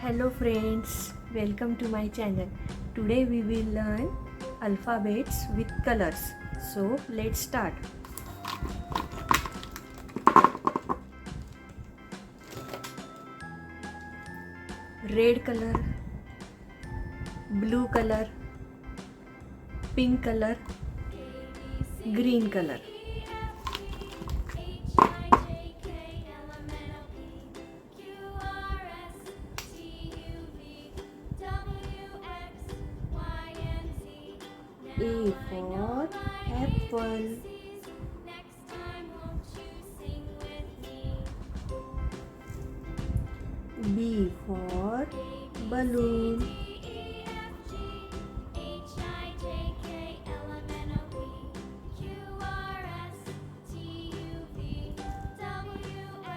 Hello friends, welcome to my channel. Today we will learn alphabets with colors. So let's start. Red color, blue color, pink color, green color. A for apple. B for balloon.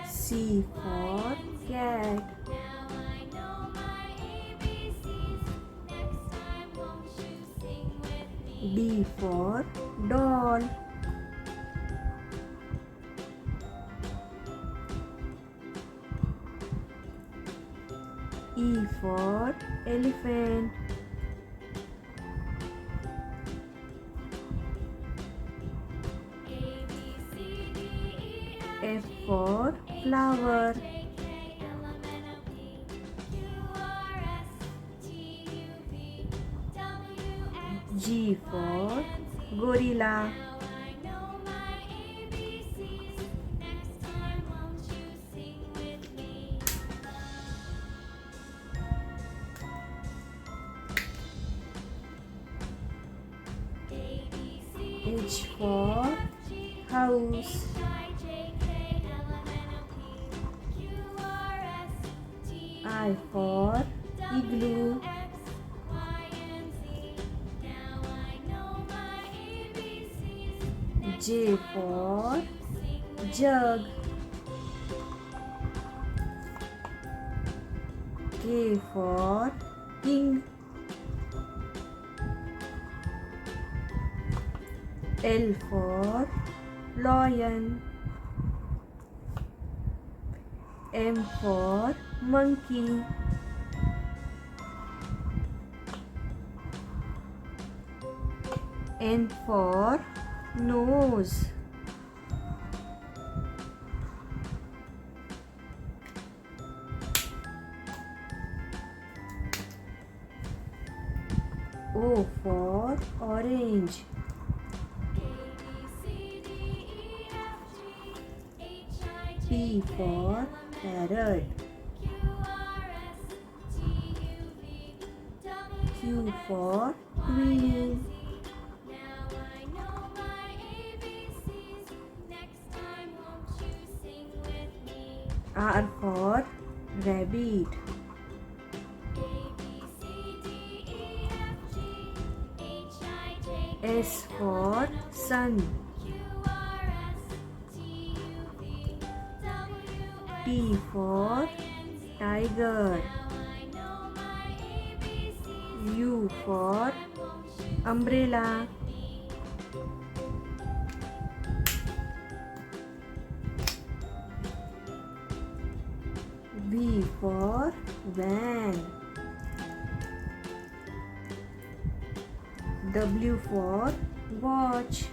C for cat. D for doll. E for elephant. F for flower. G for gorilla. H for house. I for igloo. J for jug. K for king. L for lion. M for monkey. N for nose. O for orange. P for parrot. Q for queen. R for rabbit. S for sun. T for tiger. U for umbrella. V for van. W for watch.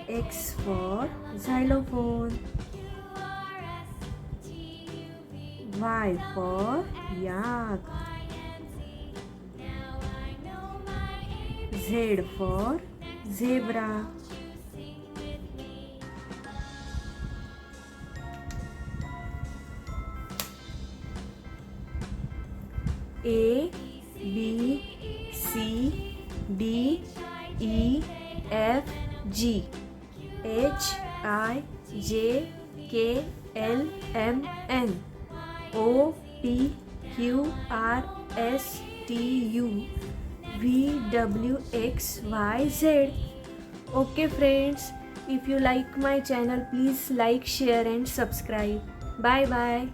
X for xylophone. Y for yak. Z for zebra. A, B, C, D, E, F, G, H, I, J, K, L, M, N, O, P, Q, R, S, T, U, V, W, X, Y, Z. Okay friends, if you like my channel, please like, share and subscribe. Bye bye.